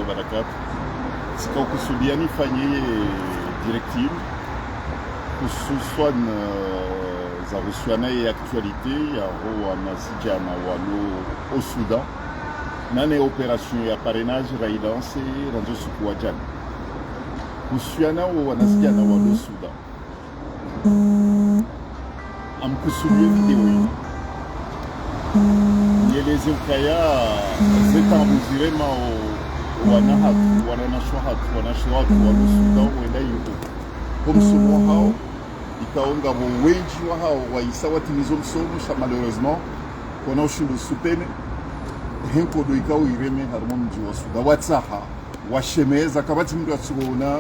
wabarakatuh. Sikakusudia nifanye directive hususan za husiana ya actualite ya wanasijana walo au Sudan nane operation ya parrainage raidance ranjo siku wa jana husiana wanasijana walo Sudan amkusudia video hii nieleze ukaya zetambuzirema wanahatu wanashwahatu walo Sudan wenda yuko kumsumo hao ikaonga wengi wa hao waisa watimizo msomo malheureusement kona ushindu supene henko do ikao ireme harmo mji wa Sudan watsaha washemeza kabati mtu atsuona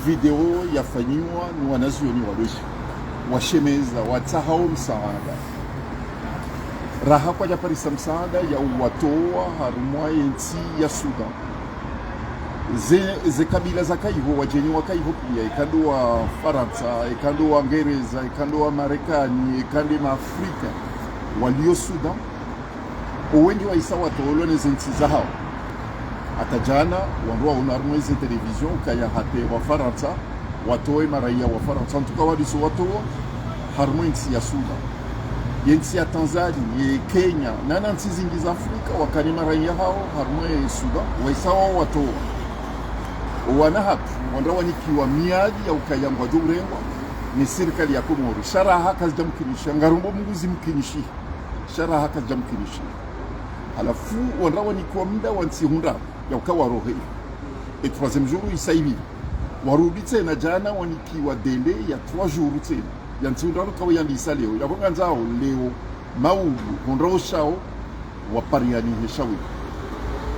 video yafanywa ni wanazioni wadoshi washemeza watsaha msaada raha kwa japarisa msaada ya uwatoa harmo inti ya Sudan ze kabila za kaiho wajeni wa kaiho pia ikando wa Faransa ikando wa Ngereza ikando wa Marekani ikando wa Afrika walio Sudan wengi wa isa watolo ne zinti za hao atajana wandoa unarmeze television kaya hate wa Faransa watoe maraia wa Faransa ntuka wadiso watoa harmoinsi ya Sudan yensi ya Tanzania Kenya na nansi zingi za Afrika wakani maraia hao harmoe Sudan waisa wa watoa wanahatu wandawa nikiwa miadi ya ukayangwa jurengwa ni serikali ya Komoro sharaha kazijamkinishi ngarumbo munguzi mkinishi sharaha kazijamkinishi halafu wandawa nikiwa muda wansi hunda ya ukawa rohe et troisième jour isaibi warudi tena jana wanikiwa dele ya 3 jours tena yansi hunda kawa yandisa leo yabonga nzao leo maudu hondro shao wapariani heshawi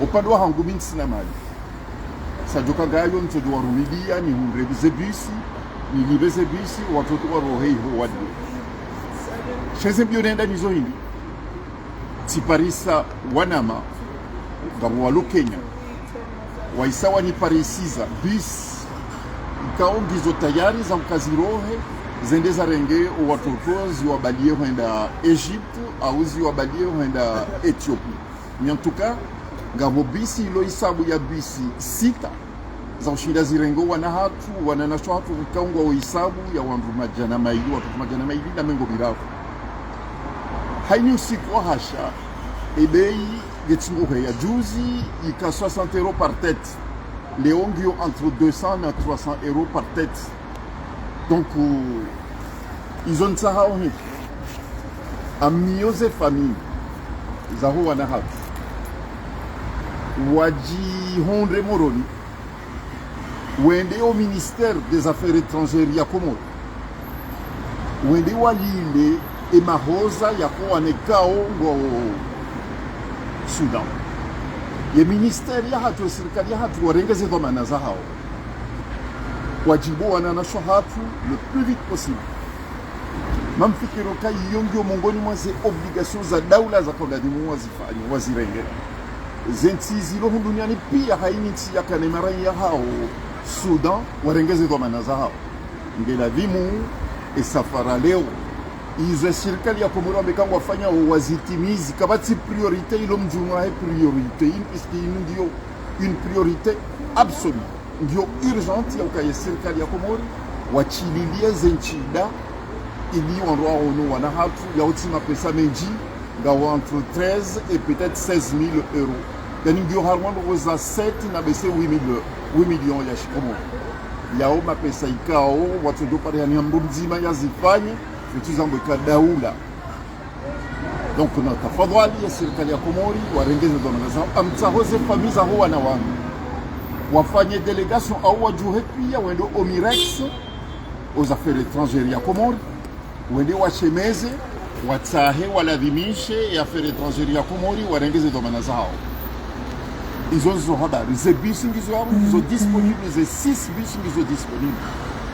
upande wa hangu minsi na mali sajoka gayo ntodo warumidia ni hunrebize bisi ni libeze bisi watoto warohei ho wadi sheze byonenda nizo hindi tiparisa wanama gabo walo Kenya waisawa ni parisiza bisi ikaongizo tayari za mkazirohe zendeza renge watoto ziwabalie huenda Egypte au ziwabalie huenda Ethiopia nyantuka ngabo bisi ilo isabu ya bisi sita za ushinda zirengo wanahatu wananashwa hatu kaungwa wa isabu ya wandu majana maili watu majana maili na mengo birafu haini usiku wa hasha ebei getingo ya juzi ika 60 € par tête leongio entre 200 na 300 € par tête donc ils ont ça honi amioze famille zaho wanahatu waji hondre moroni wende au ministère des affaires étrangères ya Komoro wende walile emahoza ya kuanekao ngo Sudan ye ministère ya hatu serikali ya hatu warengeze dhamana za hao wajibu wana hatu le plus vite possible mamfikiro kai yongyo mongoni mwa ze obligations za daula za kongadimu wazifanye wazirenge zenti zilo duniani pia haini nchi ya kanemara ya hao Sudan warengeze dhamana za hao ngela vimu esafara leo izo serikali ya Komoro amekanga wafanya wazitimizi kabati priorite ilo mjumwa hai priorite impiski ndio une priorité absolue ndio urgente ya ukaye serikali ya Komoro wachililie zenchida ili wanroa ono wana hatu ya utima pesa menji gawa entre 13 et peut-être 16 000 €. Yani ndio harmono roza 7 na bese 8 millions ya shikomo. Yao mapesa ikao watu ndio pale yani mbumzima yazifanye vitu zangu daula. Donc na tafadhali ya serikali ya Komori warengeze dhamana zao amtahoze famisa ho wana wangu wafanye délégation au wajuhe pia wendo Omirex aux affaires étrangères ya Komori wende washemeze watahe waladhimishe ya affaires étrangères ya Komori warengeze dhamana zao izo habari ze bisi ngizo hapo zo disponible ze 6 bisi ngizo disponible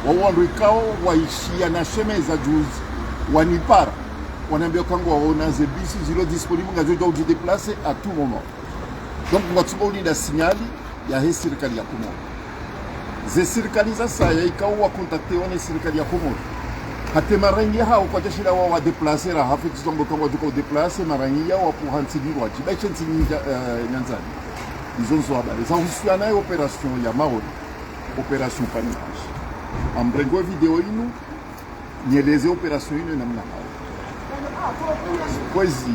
wawandikao waishia na shemeza juzi wanipara wanaambia kangu waona ze bisi zilo disponible ngazo je déplacer à tout moment donc watuko ni signali ya serikali ya Komoro ze serikali za saya ikao wa contacter one serikali ya Komoro hate marangi hao kwa jeshira wa déplacer ra hafi tuzongo kama tuko déplacer marangi ya wa kuhansini wachi bachensi nyanzani izo nzo habari zahusiana na operation ya Maori, operation Parrainage. Ambrengo video inu nieleze operation inu namna hayo kwezi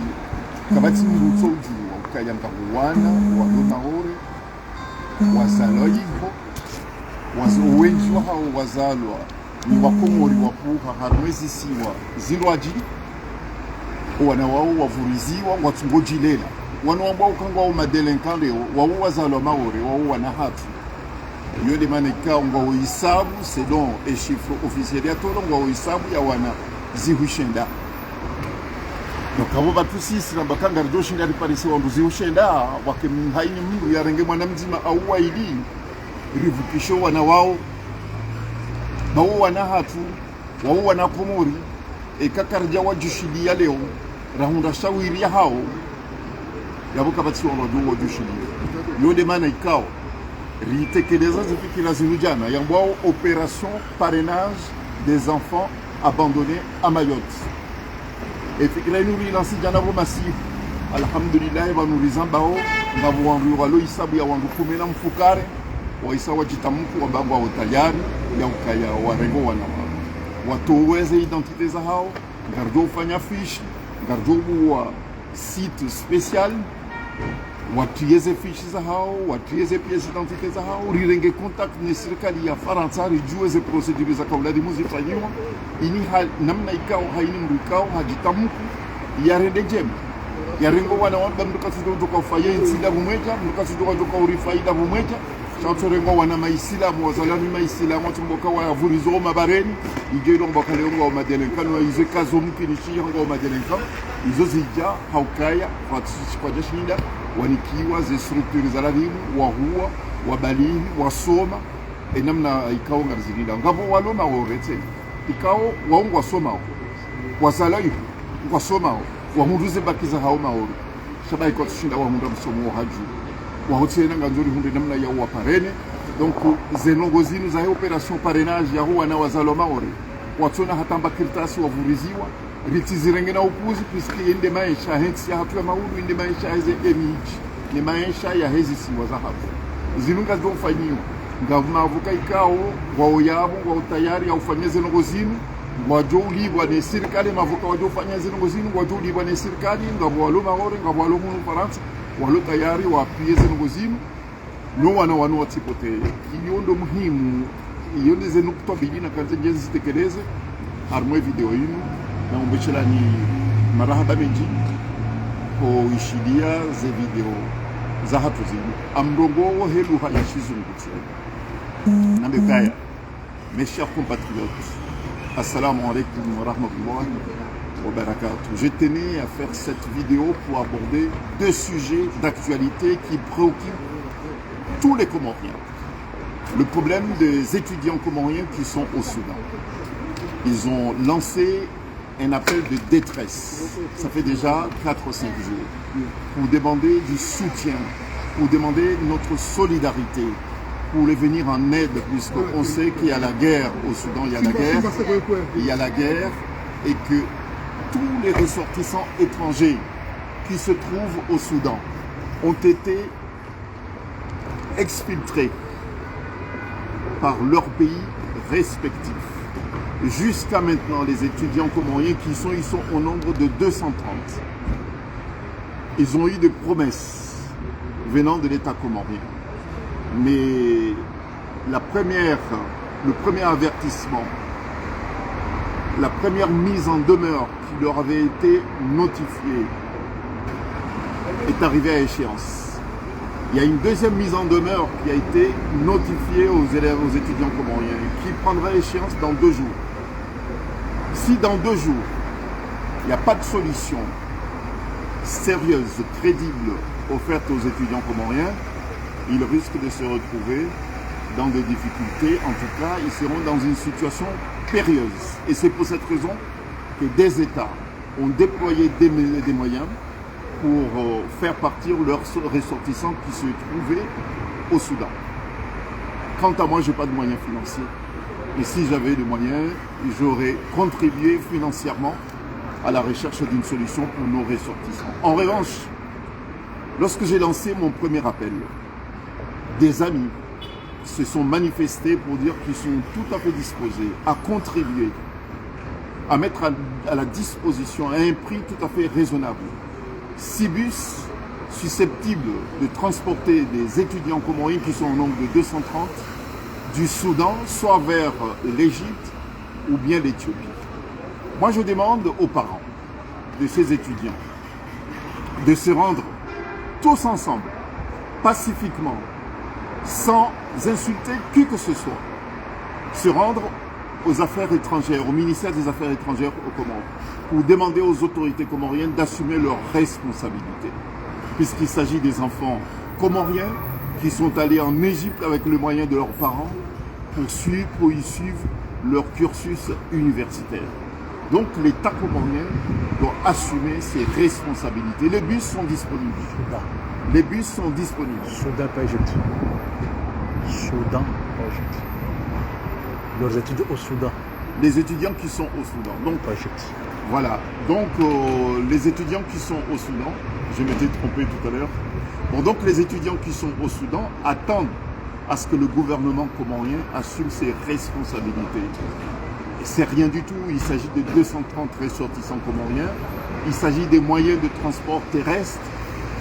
kabati mrutso ujua ukayanga wana wano Maori wazalwa hivyo wengi hao wazalwa ni wakomori wapuha harwezi siwa zilwaji wana wao wavuriziwa watungojilela wana ambao kangwa wa madelinquant leo wao wazalwa Maori wao wana hatu yode manika ngo hisabu selon les chiffres officiels ya tolo ngo hisabu ya wana zihushenda donc abo batusisi na bakanga rjo shinda riparisi wandu zihushenda wakemhaini mndu yarenge mwana mzima au waili rivukisho wana wao bawo wana hatu wao wana komori ekakarja wajushidia leo rahunda shawiri hao yabo kabati wandu wajushidia yode maana ikao ritekeleza zifikira zinujana yambao opération parrainage des enfants abandonnés à Mayotte efikira inuri lansi jana bo masifu alhamdulillah banuriza bao ngabo wangu walo isabu ya wangu kumena mfukare wa isawa jitamku wabangu wa tayari ya ukaya warengo wana watoweze identité za hao ngarjo ufanya fiche ngarjo wa site spécial watuieze fiche za hao watuieze pièce d'identité za hao rirenge contact ni serikali ya Faransa rijueze procedure za kaula di muzi fanyiwa ini namna ikao haini mrikao hajitamku yarende jema yarengo wana wanda mduka sido kwa faye insida bumweja mduka sido kwa urifaida bumweja chanto rengo wana maisila mwazalani maisila mtumboka wa vurizo mabareni igero mboka leo wa madelinquant wa ize kazo mkinishi ngo madelinquant izo zija haukaya kwa jashinda wanikiwa ze structure za lalimu wahua wabalini wasoma enamna ikao ngazilinda ngabo walo Maorete ikao waungu wasoma wasalayu wasoma wahunduze bakiza hao Maori shabai kwa tushinda wahunda msomo haju wahotena nganzuri hunde namna ya waparene donc zenongozinu za opération parrainage ya huwa na wazalo Maori watona hatamba kirtasi wavuriziwa ritizirenge na ukuzi piski ende maisha hensi ya hatu ya maulu ende maisha heze emiji ni maisha ya hezi siwa za hapo zinunga zo fanyiwa ngavuma avuka ikao wao yabo wao tayari ya ufanyeze nongozinu wajoli bwana serikali mavuka wajofanyeze nongozinu wajoli bwana serikali ngabo walo Maori ngabo walo mu Faransa walo tayari wa pieze nongozinu no wana wanu watipote kiyondo muhimu iyonde zenu kutobili na kanze njezi zitekeleze harmwe video yinu na umbechela ni marahaba menji ko ishidia ze video za hatu zinu amrongo helu haya shizungu tse nambe kaya mes chers compatriotes assalamu alaikum wa rahmatullahi wa barakatuh. Je tenais à faire cette vidéo pour aborder deux sujets d'actualité qui préoccupent tous les Comoriens. Le problème des étudiants comoriens qui sont au Soudan. Ils ont lancé un appel de détresse. Ça fait déjà 4 ou 5 jours. Pour demander du soutien, pour demander notre solidarité, pour les venir en aide, puisqu'on sait qu'il y a la guerre au Soudan, il y a la guerre, et que tous les ressortissants étrangers qui se trouvent au Soudan ont été exfiltrés par leur pays respectif. Jusqu'à maintenant, les étudiants comoriens ils sont au nombre de 230. Ils ont eu des promesses venant de l'État comorien. Mais le premier avertissement, la première mise en demeure qui leur avait été notifiée est arrivée à échéance. Il y a une deuxième mise en demeure qui a été notifiée aux élèves, aux étudiants comoriens, qui prendra échéance dans 2 jours. Si dans 2 jours, il n'y a pas de solution sérieuse, crédible, offerte aux étudiants comoriens, ils risquent de se retrouver dans des difficultés. En tout cas, ils seront dans une situation périlleuse. Et c'est pour cette raison que des États ont déployé des moyens pour faire partir leurs ressortissants qui se trouvaient au Soudan. Quant à moi, je n'ai pas de moyens financiers. Et si j'avais des moyens, j'aurais contribué financièrement à la recherche d'une solution pour nos ressortissants. En revanche, lorsque j'ai lancé mon premier appel, des amis se sont manifestés pour dire qu'ils sont tout à fait disposés à contribuer, à mettre à la disposition à un prix tout à fait raisonnable 6 bus susceptibles de transporter des étudiants comoriens qui sont au nombre de 230 du Soudan, soit vers l'Égypte ou bien l'Éthiopie. Moi, je demande aux parents de ces étudiants de se rendre tous ensemble, pacifiquement, sans insulter qui que ce soit, se rendre aux affaires étrangères, au ministère des Affaires étrangères aux Comores, pour demander aux autorités comoriennes d'assumer leurs responsabilités. Puisqu'il s'agit des enfants comoriens qui sont allés en Égypte avec le moyen de leurs parents pour y suivre leur cursus universitaire. Donc l'État comorien doit assumer ses responsabilités. Les bus sont disponibles. Les bus sont disponibles. Soudan, pas Égypte. Soudan, pas Égypte. Leurs études au Soudan. Les étudiants qui sont au Soudan. Donc, pas Égypte. Voilà. Donc les étudiants qui sont au Soudan, je m'étais trompé tout à l'heure. Bon, donc les étudiants qui sont au Soudan attendent à ce que le gouvernement comorien assume ses responsabilités. C'est rien du tout, il s'agit de 230 ressortissants comoriens, il s'agit des moyens de transport terrestre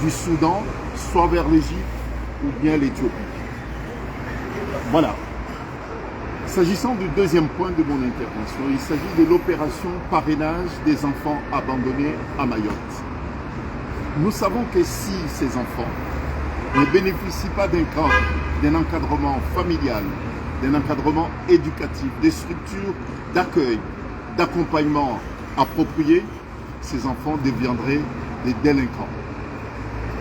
du Soudan, soit vers l'Égypte ou bien l'Éthiopie. Voilà. S'agissant du deuxième point de mon intervention, il s'agit de l'opération parrainage des enfants abandonnés à Mayotte. Nous savons que si ces enfants ne bénéficient pas d'un encadrement familial, d'un encadrement éducatif, des structures d'accueil, d'accompagnement appropriées, ces enfants deviendraient des délinquants.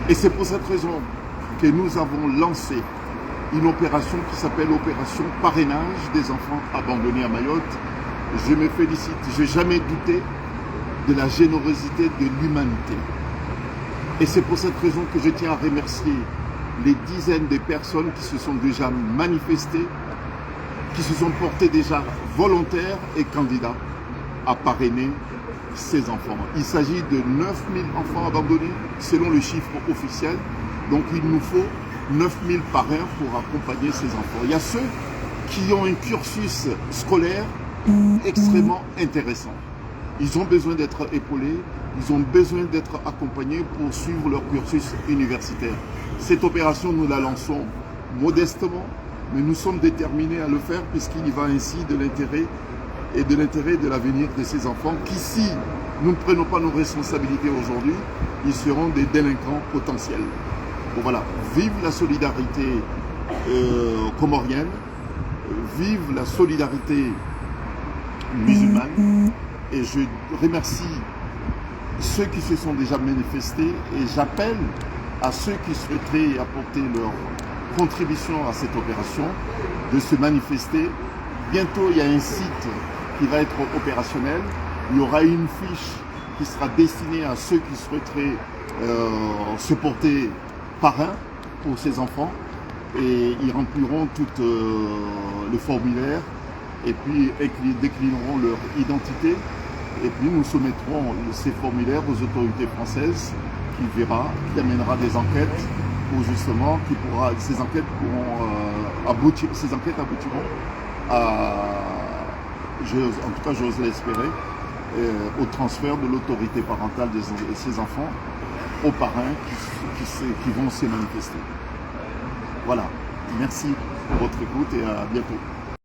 Et c'est pour cette raison que nous avons lancé une opération qui s'appelle l'opération parrainage des enfants abandonnés à Mayotte. Je me félicite, je n'ai jamais douté de la générosité de l'humanité. Et c'est pour cette raison que je tiens à remercier les dizaines de personnes qui se sont déjà manifestées, qui se sont portés déjà volontaires et candidats à parrainer ces enfants. Il s'agit de 9000 enfants abandonnés selon le chiffre officiel. Donc il nous faut 9000 parrains pour accompagner ces enfants. Il y a ceux qui ont un cursus scolaire extrêmement intéressant. Ils ont besoin d'être épaulés, ils ont besoin d'être accompagnés pour suivre leur cursus universitaire. Cette opération, nous la lançons modestement, mais nous sommes déterminés à le faire puisqu'il y va ainsi de l'intérêt et de l'intérêt de l'avenir de ces enfants qui, si nous ne prenons pas nos responsabilités aujourd'hui, ils seront des délinquants potentiels. Bon, voilà, vive la solidarité comorienne, vive la solidarité musulmane, et je remercie ceux qui se sont déjà manifestés et j'appelle à ceux qui souhaiteraient apporter leur contribution à cette opération de se manifester. Bientôt, il y a un site qui va être opérationnel. Il y aura une fiche qui sera destinée à ceux qui souhaiteraient se porter parrain pour ces enfants et ils rempliront tout le formulaire et puis déclineront leur identité et puis nous soumettrons ces formulaires aux autorités françaises qui amènera des enquêtes pour justement, ces enquêtes aboutiront à, en tout cas j'ose l'espérer, au transfert de l'autorité parentale de ces enfants aux parrains qui vont se manifester. Voilà, merci pour votre écoute et à bientôt.